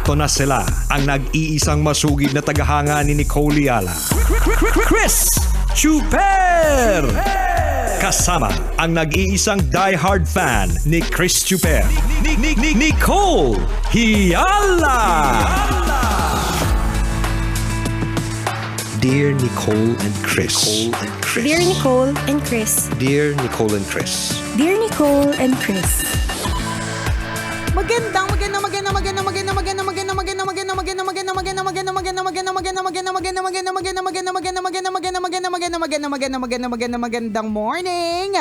Eto na sila, ang nag-iisang masugid na tagahanga ni Nicole Yala. Chris Chuper! Kasama ang nag-iisang die-hard fan ni Chris Chuper, Nicole Yala! Dear Nicole and Chris. Dear Nicole and Chris. Dear Nicole and Chris. Dear Nicole and Chris. Magandang morning,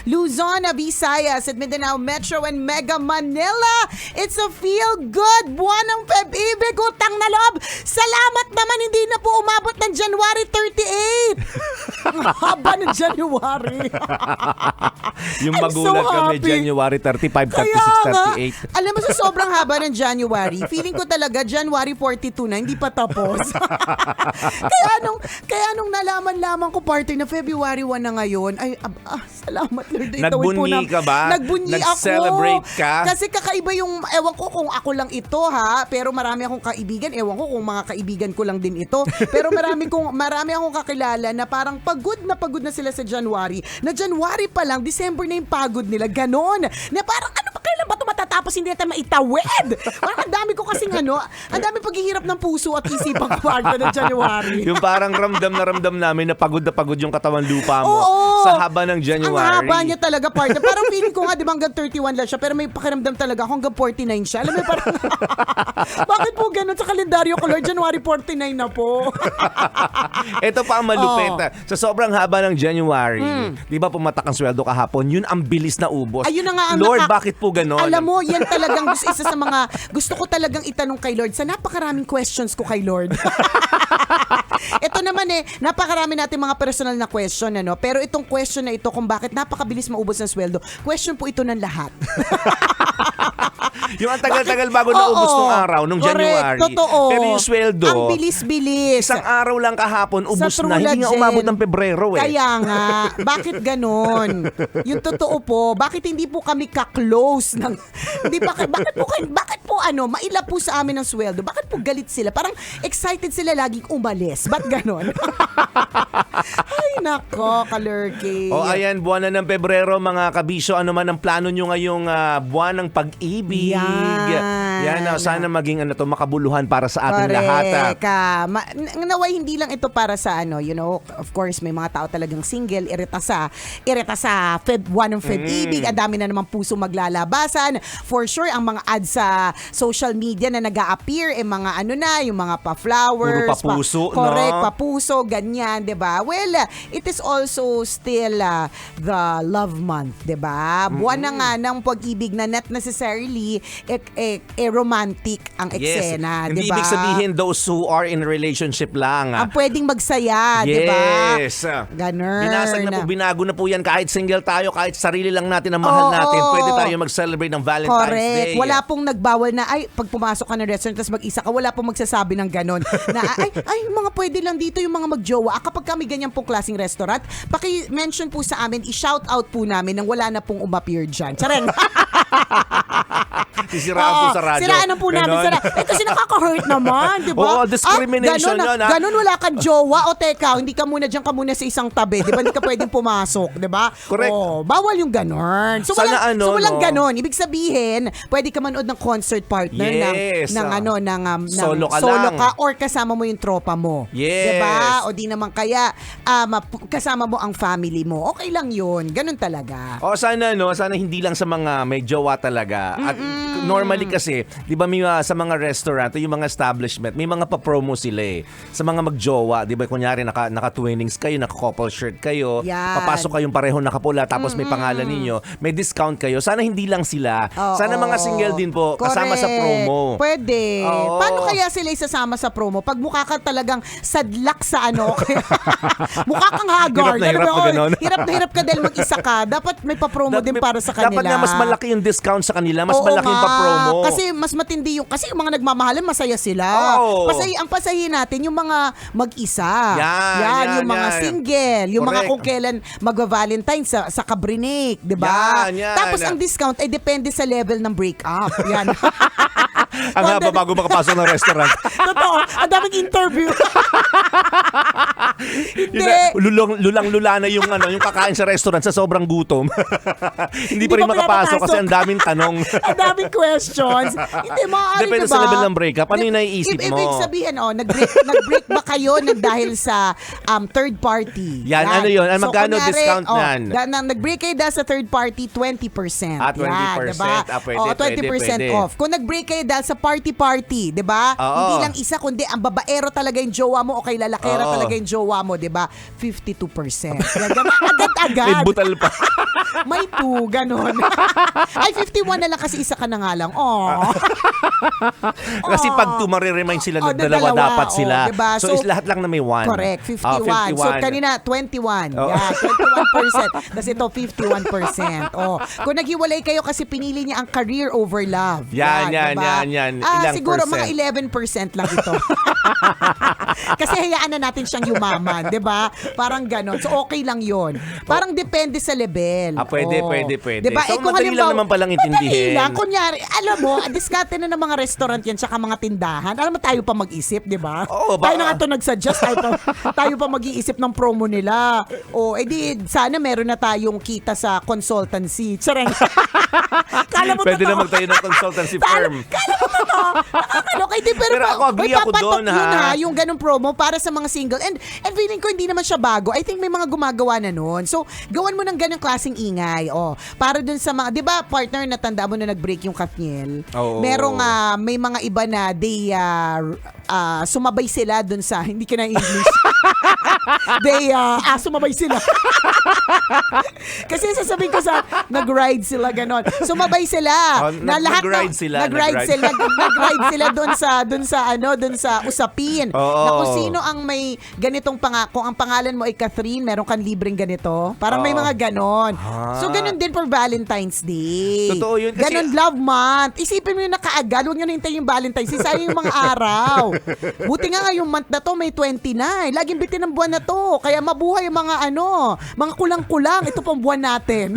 Luzon, Visayas at Mindanao Metro and Mega Manila. It's a feel-good buwan ng Feb-ibig, utang na loob. Salamat naman, hindi na po umabot ng January 38. Ang haba ng January. Yung I'm magulat so kami, happy. January 35, Kaya 36, 38. alam mo, sa sobrang haba ng January, feeling ko talaga January 42 na, hindi pa tapos. kaya nung nalaman ko partner na February 1 na ngayon, ay, salamat Lord. Nagbunyi ka ba? Nagbunyi ako. Nag-celebrate ka? Kasi kakaiba yung, ewan ko kung ako lang ito ha, pero marami akong kaibigan, ewan ko kung mga kaibigan ko lang din ito, pero marami akong kakilala na parang pagod na sila sa January, na January pa lang, December na yung pagod nila, ganon. Na parang ano ba, kailan ba ito matatapos, hindi natin maitawid? Parang ang dami ko kasing ang dami paghihirap ng puso at isipan ko partner ng January. Yung parang ramdam namin na pagod yung katawan lupa mo. Oo. Sa haba ng January. Ang haba niya talaga, partner. Parang feeling ko nga, di ba hanggang 31 lang siya, pero may pakiramdam talaga ako hanggang 49 siya. Alam mo, parang, bakit po ganun sa kalendaryo ko, Lord? January 49 na po. Ito pa ang malupit. Sa sobrang haba ng January, di ba pumatak ang sweldo kahapon, yun ang bilis na ubos. Ayun na nga ang Lord, bakit po ganon? Alam mo, yan talagang isa sa mga gusto ko talagang itanong kay Lord sa napakaraming questions ko kay Lord. Ito naman napakarami natin mga personal na question, pero itong question na ito kung bakit napakabilis maubos ng sweldo, question po ito ng lahat. Yung ang tagal-tagal bago naubos nung araw, nung January. Totoo. Pero yung sweldo, ang bilis-bilis. Isang araw lang kahapon, ubos Sa na. Hindi nga umabot ng Pebrero Kaya nga, bakit ganon? Yung totoo po, bakit hindi po kami ka-close ng, bakit po maila po sa amin ng sweldo? Bakit po galit sila? Parang excited sila laging umalis. Ba't ganon? Ay nako, kalurky. Ayan, buwan na ng Pebrero, mga kabisyo. Ano man ang plano nyo ngayong buwan ng pag-ibig? Yan, sana maging makabuluhan para sa ating lahat. Naway hindi lang ito para sa of course may mga tao talagang single, irita sa buwan ng Feb-ibig, ang dami na naman puso maglalabasan. For sure, ang mga ads sa social media na nag-a-appear, mga yung mga pa-flowers. Puro papuso, correct, no? papuso, ganyan, 'di ba? Well, it is also still the love month, 'di ba? Buwan na nga ng pag-ibig na not necessarily romantic ang eksena, Hindi 'di ba? ibig sabihin those who are in a relationship lang. Ang pwedeng magsaya, 'di ba? Yes. Ganun. Binasag na po, binago na po yan. Kahit single tayo, kahit sarili lang natin ang mahal natin, pwede tayo mag-celebrate ng Valentine's Day. Wala pong nagbawal na, pag pumasok ka ng restaurant tapos mag-isa ka, wala pong magsasabi ng ganon. Na, mga pwede lang dito yung mga magjowa. Kapag kami ganyan pong klaseng restaurant, paki-mention po sa amin, i-shout out po namin nang wala na pong umappear dyan. Tsareng! Sisiraan po sa radyo. Siraan na po namin. Kasi nakaka-hurt naman, di ba? Discrimination Ganon, wala kang jowa. O teka, hindi ka muna dyan, ka muna sa isang tabi. Di ba? Hindi ka pwedeng pumasok, di ba? Correct. Bawal yung ganon. So, walang ganon. Ibig sabihin, pwede ka manood ng concert partner ng solo lang. Ka or kasama mo yung tropa mo. Yes. Di ba? O di naman kaya kasama mo ang family mo. Okay lang yun. Ganon talaga. Sana hindi lang sa mga may jowa talaga. At normally kasi, di ba sa mga restaurant, yung mga establishment, may mga pa-promo sila sa mga magjowa. Di ba, kunyari, naka-twinnings kayo, naka-couple shirt kayo, papasok kayong pareho nakapula, tapos may pangalan ninyo, may discount kayo. Sana hindi lang sila. Sana mga single din po, kasama sa promo. Pwede. Paano kaya sila isasama sa promo? Pag mukha ka talagang sadlak sa mukha kang haggard. Hirap na hirap ka dahil mag-isa ka. Dapat may pa-promo din para sa kanila. Dapat nga mas malaki yung discount sa kanila, mas malaki yung pa-promo. Kasi mas matindi kasi yung mga nagmamahalan, masaya sila. Ang pasahin natin yung mga mag-isa. Yan, yung mga single, yung mga kung kailan magva-Valentine sa kabrinik, 'di ba? Tapos ang discount ay depende sa level ng breakup. Yan. Ang haba bago makapasok ng restaurant. Totoo, ang daming interview. Hindi. Lulang-lula na yung yung kakain sa restaurant sa sobrang gutom. Hindi pa rin pa makapasok kasi pinapasok. ang daming tanong. Ang daming questions. Hindi, maaari Depende diba? sa level ng breakup. Ano yung naiisip mo? Ibig sabihin, nag-break ba kayo dahil sa third party? Yan, ano yun? Magkano discount yan? Nag-break kayo dahil sa third party, 20%. 20%. Yan, diba? Pwede, 20% pwede. off. Kung nag-break kayo dahil sa party, di ba? Oo. Hindi lang isa, kundi ang babaero talaga yung jowa mo o kay lalakera Oo. talaga yung jowa mo, di ba? 52%. Yan, agad-agad. May butal pa. May 2, ganun. Ay, 51 na lang kasi isa ka na nga lang. Oh. Kasi pag tumariremind sila Oh, na dalawa dapat oh, sila. diba? So, is lahat lang na may 1. Correct, 51. So, kanina, 21. Oh. Yeah, 21%. Tapos ito, 51%. Oh. Kung naghiwalay kayo kasi pinili niya ang career over love. Yan. Ilang siguro percent? mga 11% lang ito. Kasi hayaan na natin siyang yumaman, 'di ba? Parang ganon. So, okay lang yon. Parang depende sa level. Pwede. Diba? So, madali lang naman palang intindihin. Madali lang. Kunyari, alam mo, diskarte na ng mga restaurant yan tsaka mga tindahan. Alam mo, tayo pa mag-isip, di ba? Oo, tayo na nga ito nagsuggest. Tayo pa mag-iisip ng promo nila. O, edi, sana meron na tayong kita sa consultancy. Tsarang. Kala mo Pwede totoo. na magtayo ng consultancy firm. Kala mo totoo. Nakakalok. Hindi, pero ako, agree ako doon, yun, ha? Yung ganung promo para sa mga single. And feeling ko hindi naman siya bago. I think may mga gumagawa na nun. So, gawan mo ng ganung klaseng ingay. O, para dun sa mga, di ba, partner, natanda mo na nag-break yung Katniel? Oo. Merong, may mga iba na they sumabay sila dun sa, hindi ka na English. They, sumabay sila. Kasi sasabihin ko sa, nag-ride sila, ganon. Sumabay sila. Oh, nag-ride sila. Nag-ride sila dun sa usapin. Oo. Na kung sino ang may ganitong kung ang pangalan mo ay Catherine, meron kang libreng ganito. Parang may Oo. mga ganon. So, ganon din for Valentine's Day. Totoo yun kasi- Ganon love month. Isipin mo yun na kaagad. Huwag nyo na hintayin yung Valentine's Day. Sayang yung mga araw. Buti nga ngayong month na to, may 29. Laging bitin ng buwan na to. Kaya mabuhay yung mga mga kulang-kulang. Ito pong buwan natin.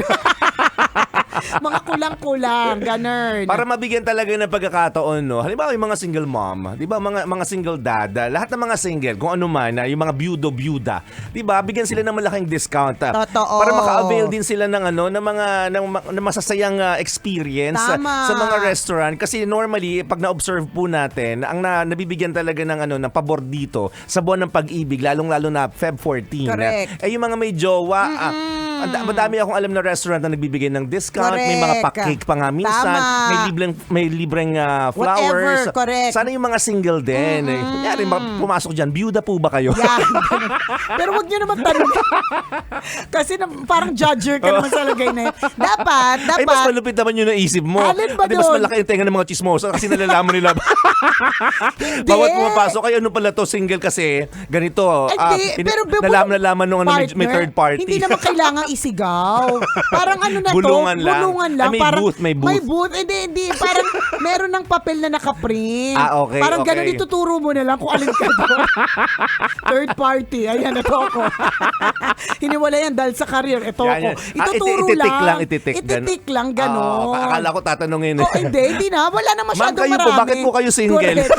Mga kulang-kulang. Ganon. Para mabigyan talaga ng pagkakataon, no? Halimbawa yung mga single mom, 'di ba? Mga single dad, lahat ng mga single, kung ano man, yung mga byuda, 'di ba? Bigyan sila ng malaking discount. Totoo. Para maka-avail din sila ng ng masasayang experience Tama. sa mga restaurant kasi normally pag na-observe po natin, ang nabibigyan talaga ng pabor dito sa buwan ng pag-ibig, lalong-lalo na Feb 14. Correct. Yung mga may jowa, madami akong alam na restaurant na nagbibigay ng discount, may mga Correct. pa-cake pa nga minsan, Tama. may libreng Whatever, flowers. correct. Sana yung mga single din. Kunyari, pumasok dyan, byuda po ba kayo? Yan. Pero wag nyo naman tanong. Kasi parang judger ka naman sa lagay na yun. Dapat. Ay, mas malupit naman yung naisip mo. Alin ba Kasi mas doon? malaki yung tenga ng mga chismosa kasi nalalaman nila. Bawat pumapasok, ay ano pala to, single kasi, ganito. Hindi, pero nalaman nung may partner, third party. Hindi naman kailangan isigaw. Parang ano na Bulungan to? lang. Bulungan lang. Ay, may parang, booth, may booth. May booth. Hindi. Parang meron ng papel na nakaprint. Okay, Parang okay. ganun, ituturo mo na lang kung alin ka doon. Third party. Ayan, ito ako. Hiniwala yan dahil sa career. Ito ako. Yan. Ituturo Ititik lang. ititik. Ititik lang, gano'n. Akala ko tatanungin. Oh, hindi na. Wala na masyadong Ma'am, kayo po, marami. bakit po kayo single? Correct.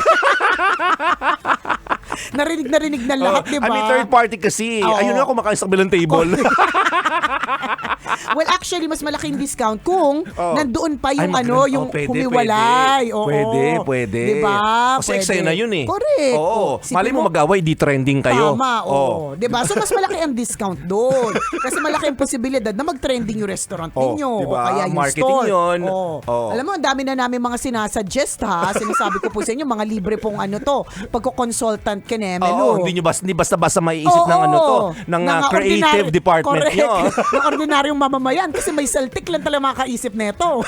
Narinig na lahat, di ba? I mean, third party kasi. Oo. Ayun nga, kumakain sa kabilang table. Well, actually, mas malaking discount kung nandoon pa yung pwede, humiwalay. Oo. Pwede. Diba? Kasi eksena yun eh. Correct. Oo. Isipin Mali mo mag-away, di trending kayo. Tama, oo. Diba? So, mas malaki ang discount doon. Kasi malaki ang posibilidad na mag-trending yung restaurant ninyo. Diba? O kaya yung Marketing store. yun. Oo. Alam mo, ang dami na namin mga sinasuggest ha. Sinasabi ko po sa inyo, mga libre pong pagko-consultant ka na, Oo, hindi basta-basta maiisip ng ng creative department correct. nyo. Ng ordinaryong mamamayan kasi may saltik lang talaga makaisip neto.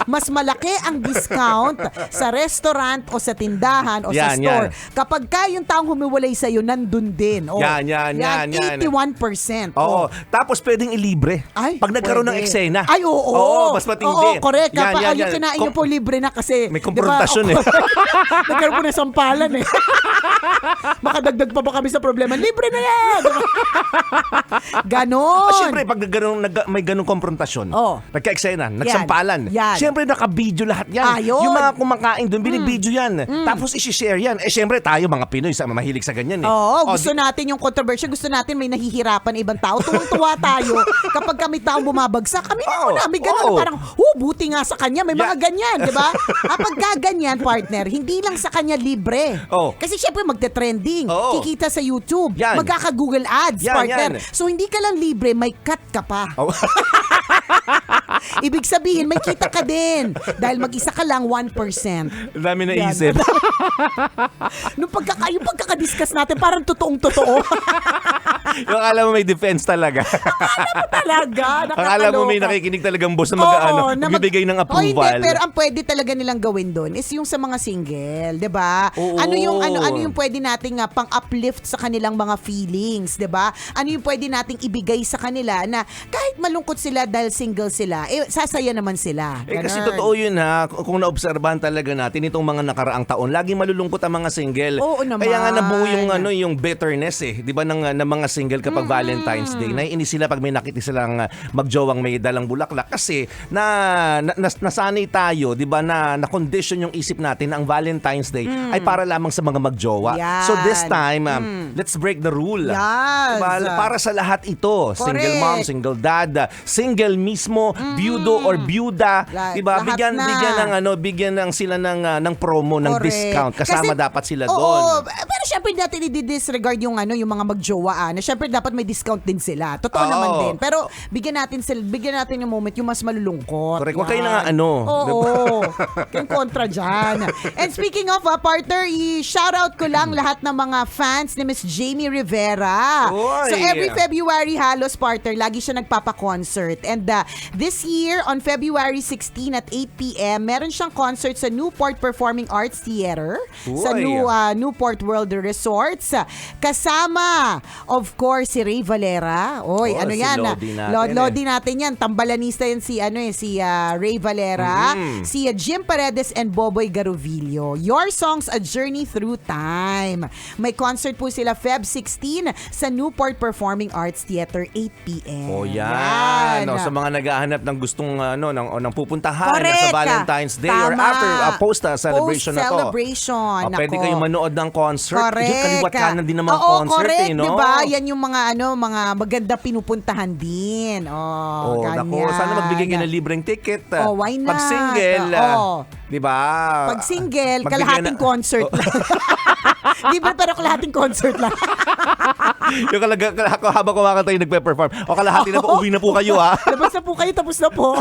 Mas malaki ang discount sa restaurant o sa tindahan o sa Yan, store. yan. Kapag yung taong humiwalay sa'yo, nandun din. Oh, Yan. 81%. Oo. Tapos pwedeng ilibre. Ay, Pag nagkaroon ng pwede. eksena. Ay, oo. Oo, mas matindi. Oo, correct. Yan, Kapag yan. yung kinain nyo po libre na kasi. May komprontasyon diba? Nagkaroon po ng sampalan eh. Makadagdag pa ba kami sa problema? Libre na yan! Ganon. Siyempre, pag may ganong konfrontasyon, nagka-eksena, nagsampalan, siyempre naka-video lahat yan. Ayun. Yung mga kumakain doon, binibideo yan. Tapos isi-share yan. Siyempre, tayo mga Pinoy, mahilig sa ganyan eh. Oo, gusto natin yung controversy, gusto natin may nahihirapan na ibang tao. Tuwang-tuwa tayo kapag kami taong bumabagsak. Kami may ganun. Parang, buti nga sa kanya, may mga ganyan, di ba? Kapag ganyan, partner, hindi lang sa kanya libre. Kasi syempre magte-trending, kikita sa YouTube, magkaka-Google Ads, partner. So hindi ka lang libre, may cut ka pa. Ibig sabihin, may kita ka din. Dahil mag-isa ka lang 1%. Dami na isip. yung pagkakadiscuss natin, parang totoong-totoo. Yung akala mo may defense talaga. Akala mo may nakikinig talagang boss na magbibigay ng approval. Hindi, pero ang pwede talaga nilang gawin doon is yung sa mga single, 'di ba? Ano yung pwede nating pang-uplift sa kanilang mga feelings, 'di ba? Ano yung pwede nating ibigay sa kanila na kahit malungkot sila dahil single sila, sasaya naman sila. Kasi totoo yun kung naobserbahan talaga natin itong mga nakaraang taon, laging malulungkot ang mga single. Oo naman. Kaya nga nabuo yung bitterness 'di ba ng mga single kapag Valentine's Day. Naiinis sila pag may nakita silang magjowang may dalang bulaklak kasi nasanay tayo, 'di ba, na condition yung isip natin na ang Valentine's Day ay para lamang sa mga magjowa. So this time, let's break the rule. Yes. Diba? Para sa lahat ito, single mom, single dad, single mismo, byudo or byuda, 'di ba? Bigyan ng sila ng promo, ng discount. Kasama kasi, dapat sila doon. Pero syempre natin i-disregard yung mga magjowa. Syempre dapat may discount din sila. Totoo naman din. Pero bigyan natin yung moment yung mas malulungkot. Correct. Huwag kayo na Kayong kontra dyan. And speaking of partner, i-shoutout ko lang lahat ng mga fans ni Miss Jamie Rivera. Oy. So every February halos partner, lagi siya nagpapa-concert. And this year on February 16 at 8 p.m. meron siyang concert sa Newport Performing Arts Theater sa Newport World Resorts. Kasama, of course, si Ray Valera. Lodi natin yan. Tambalanista yan si Ray Valera, si Jim Paredes and Boboy Garovillo. Your Songs, A Journey Through Time. May concert po sila Feb 16 sa Newport Performing Arts Theater, 8 p.m. Yan. Sa mga naghahanap ng gustong ng pupuntahan sa Valentine's Day or after post-celebration na to. Post-celebration. Pwede kayong manood ng concert. Correct. Yung kaliwat kanan din ng mga concert. Correct, no? diba? Yan yung mga maganda pinupuntahan din. Ganyan. Sana magbigay kayo ng libreng ticket. Why not? Pag single, di ba? Pag single, kalahating concert lang. Libre pero kalahating concert lang. Yung habang kumakanta yung nagpe-perform. O kalahati na po, uwi na po kayo Labas na po kayo, tapos na po.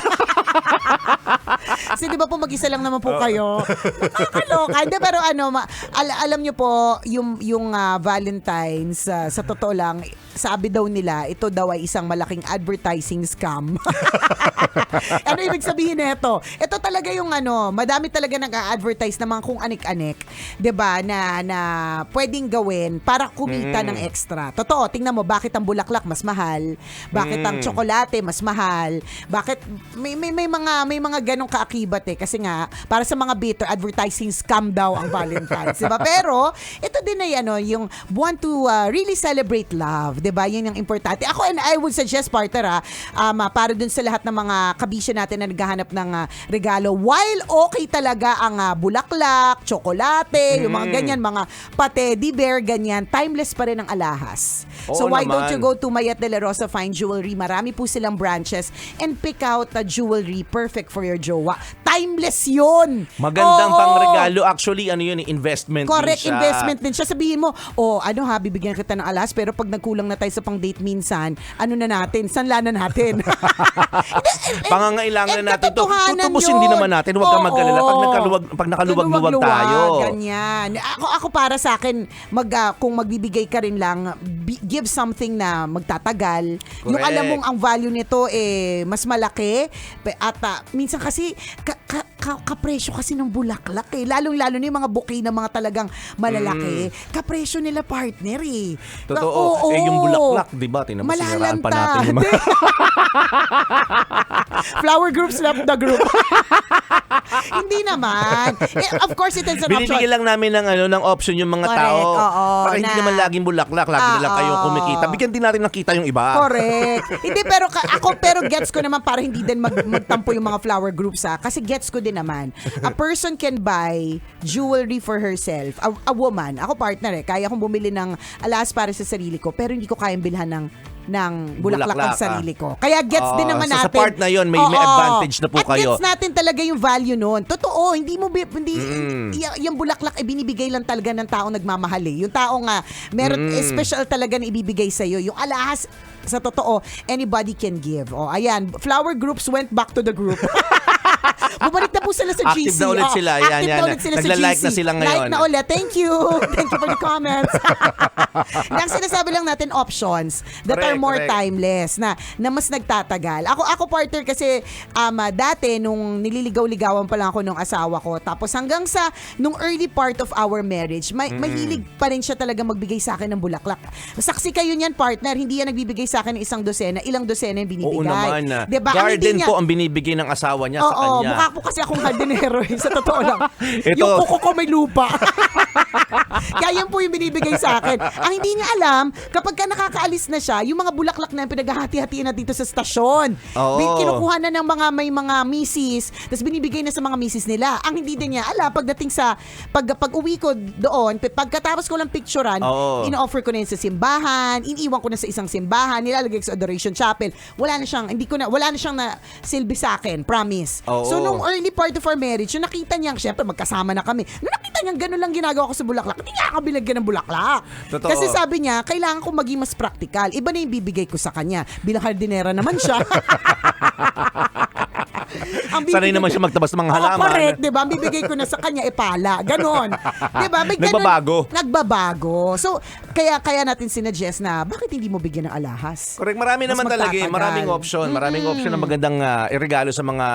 Kasi di ba po mag-isa lang naman po kayo. Nakakaloka. Hindi, pero alam nyo po, yung Valentine's, sa totoo lang, sabi daw nila, ito daw ay isang malaking advertising scam. Ano ibig sabihin nito? Ito talaga yung madami talaga nag-a-advertise ng mga kung anik-anik, 'di ba, na pwedeng gawin para kumita ng extra. Totoo, tingnan mo bakit ang bulaklak mas mahal, bakit ang tsokolate mas mahal, bakit may mga ganong kaakibat kasi nga para sa mga bitter, advertising scam daw ang Valentine's, 'di ba? Pero ito din ay yung buwan to really celebrate love, 'di ba? Yan yung importante. Ako, and I would suggest, partner, para dun sa lahat ng mga kabisya natin na naghahanap ng regalo, while okay talaga ang bulaklak, tsokolate, yung mga ganyan, mga pa-teddy bear, ganyan, timeless pa rin ang alahas. So why don't you go to Mayat de la Rosa Fine Jewelry? Marami po silang branches and pick out the jewelry perfect for your jowa. Timeless yun! Magandang pang-regalo. Actually, investment correct, din siya. Investment din siya. Sabihin mo, bibigyan kita ng alahas, pero pag nagkulang na tayo sa pang-date minsan, sanla na natin. Pangangailangan na natin to. Tutubusin din naman natin. Huwag kang mag-alala. Pag nakaluwag-luwag tayo. Ganyan. Ako para sa akin, kung magbibigay ka rin lang, give something na magtatagal. Correct. Yung alam mong ang value nito mas malaki. At minsan kasi, kapresyo kasi ng bulaklak Lalong-lalo na yung mga bouquet na mga talagang malalaki. Kapresyo nila, partner Totoo. Yung bulaklak, di ba? Siniraan pa natin yung mga... Flower groups left the group. Hindi naman. Of course, it is an option. Binibigyan lang namin ng option yung mga Correct, tao. oo, Para hindi na- naman laging bulaklak, lagi na lang kayong kumikita. Bigyan din natin nakita yung iba. Correct. Hindi, pero gets ko naman para hindi din magtampo yung mga flower groups kasi gets ko din naman. A person can buy jewelry for herself. A woman, ako partner kaya kong bumili ng alas para sa sarili ko, pero hindi ko kayang bilhan ng bulaklak ang sarili ko. Kaya gets din naman Sa natin. part na yun, may Oo. advantage na po At kayo. gets natin talaga yung value nun. Totoo, hindi yung bulaklak ay binibigay lang talaga ng taong nagmamahal Yung taong meron special talaga na ibibigay sa'yo. Yung alahas, sa totoo, anybody can give. Ayan, flower groups went back to the group. Bumalik na po sila sa Active GC. na ulit sila. Active Yan. na ulit sila sa Nagla-like GC. na sila ngayon. Like na ulit. Thank you. Thank you for the comments. Ang sinasabi lang natin options that are Correct, more correct. timeless na mas nagtatagal. Ako partner kasi dati nung nililigaw-ligawan pa lang ako nung asawa ko tapos hanggang sa nung early part of our marriage mahilig pa rin siya talaga magbigay sa akin ng bulaklak. Saksi kayo niyan partner, hindi yan nagbibigay sa akin ng isang dosena, ilang dosena yung binibigay. Oo naman. Diba? Ang hindi Garden niya- po ang binibigay ng asawa niya sa Oo, kanya. mukha po kasi akong hardinero sa totoo lang. Ito. Yung kuko ko may lupa. Kaya yan po yung binibigay sa akin. Ang hindi niya alam, kapag ka nakakaalis na siya, yung mga bulaklak na yung pinaghahati-hatiin na dito sa stasyon. Oo. Kinukuha na ng may mga misis, tapos binibigay na sa mga misis nila. Ang hindi din niya alam, pagdating sa, pag uwi ko doon, pagkatapos ko lang picturean, Oo. ino-offer ko na yun sa simbahan, iniiwan ko na sa isang simbahan, nilalagay ko sa Adoration Chapel. Wala na siyang na silbi sa akin, promise. Oo. So nung early part of our marriage, yung nakita niya, syempre magkasama na kami. Nung nakita niya gano'n lang ginagawa ko sa bulaklak, hindi niya ako binagyan ng bulaklak. Totoo. Kasi sabi niya, kailangan ko maging mas practical. Iba na yung bibigay ko sa kanya. Bilang hardinera naman siya. Sanay naman siya magtabas ng mga halaman. Correct, di ba? Ang bibigay ko na sa kanya, pala. Ganon. Di ba? May ganon- Nagbabago. Nagbabago. So, kaya natin sinuggest na, bakit hindi mo bigyan ng alahas? Correct, marami Mas naman talaga magtatagal. maraming option. Maraming option na magandang iregalo sa mga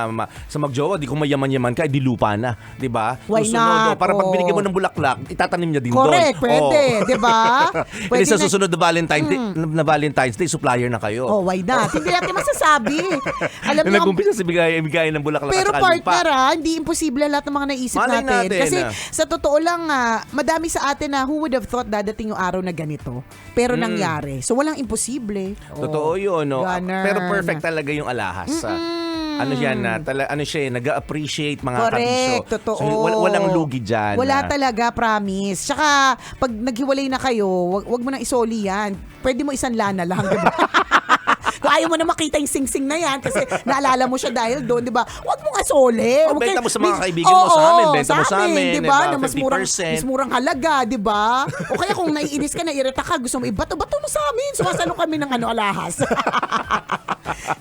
sa magjowa. Di kung mayaman-yaman ka, di lupa na, 'di ba? Why Susunod, not? para pag Oo. binigyan mo ng bulaklak, itatanim niya din doon. Correct, pwede, di ba? Pwede sa na- susunod na Valentine's Day, supplier na kayo. Oh, why not? Hindi natin masasabi. Alam niyo, Nag-umpisa si bigay ng bulaklak pero at saka lupa. partner hindi imposible lahat ng mga naisip Malay natin. natin, Kasi sa totoo lang, madami sa atin na who would have thought dadating yung araw na ganito. Pero nangyari. So walang imposible. Totoo yun, no? Ganun. Pero perfect talaga yung alahas. Ano siya nag-appreciate mga Correct, kabisyo. totoo. So, walang lugi dyan. Wala talaga, promise. Tsaka, pag naghiwalay na kayo, wag mo nang isoli yan. Pwede mo isang lana lang, di ba? Kung ayaw mo na makita yung sing-sing na yan kasi naalala mo siya dahil doon, di ba? Huwag mong asole. O, benta mo sa mga kaibigan mo sa amin, benta mo sa amin, di di ba? ba? Na mas 50%. murang halaga, di ba? O kaya kung naiinis ka, nairita ka, gusto mo ibato-bato mo sa amin. Sumasalo kami ng alahas.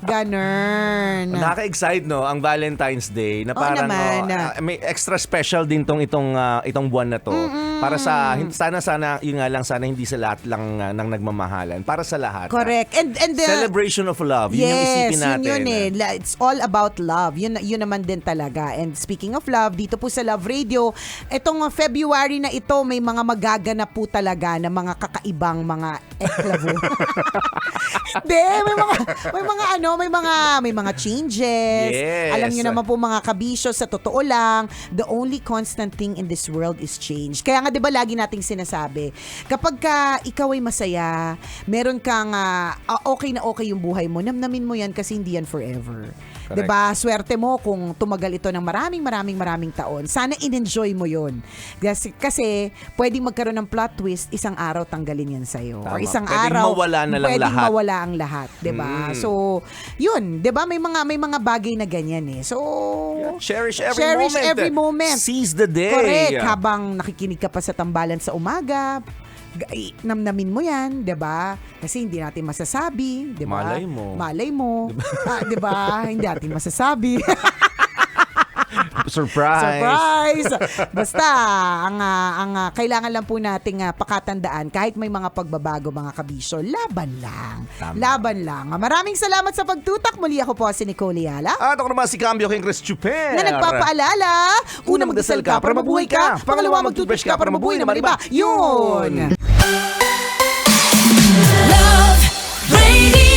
Ganun. Nakaka-excite, no, ang Valentine's Day na Oo parang naman. may extra special din itong buwan na to. Para sa sana yun nga lang, sana hindi sa lahat lang ng nagmamahalan, para sa lahat. Correct. And the Celebration of love, yun yung isipin natin. Yun It's all about love. Yun naman din talaga. And speaking of love, dito po sa Love Radio, itong February na ito, may mga magaganap po talaga na mga kakaibang mga eklavo. Hindi, may mga changes. Yes. Alam niyo naman po mga kabisyo, sa totoo lang, the only constant thing in this world is change. Kaya nga 'di ba lagi nating sinasabi, kapag ka ikaw ay masaya, meron kang okay na okay yung buhay mo, namnamin mo yan kasi hindi yan forever. Correct. 'Di ba? Swerte mo kung tumagal ito ng maraming taon. Sana in-enjoy mo 'yon. Kasi pwedeng magkaroon ng plot twist, isang araw tanggalin yan sa iyo. Tama. Or isang Pwedeng araw mawala na lang pwedeng lahat. mawala ang lahat, 'di ba? So, 'yun, 'di ba? May mga bagay na ganyan eh. So, Cherish every moment. Seize the day. Correct. Habang nakikinig ka pa sa tambalan sa umaga, namnamin mo yan, 'di ba? Kasi hindi natin masasabi, 'di ba? Malay mo. 'Di ba? Hindi natin masasabi. Surprise. Basta ang kailangan lang po nating pakatandaan, kahit may mga pagbabago mga kabisyo, laban lang. Tama. Laban lang. Maraming salamat sa pagtutak. Muli ako po si Nicole Yala. At ako naman si Cambio King Chris Chuper. Na nagpapaalala, una magdasal ka para mabuhay ka, pangalawa mag-toothbrush ka para mabuhay naman iba. Yun! Love Radio.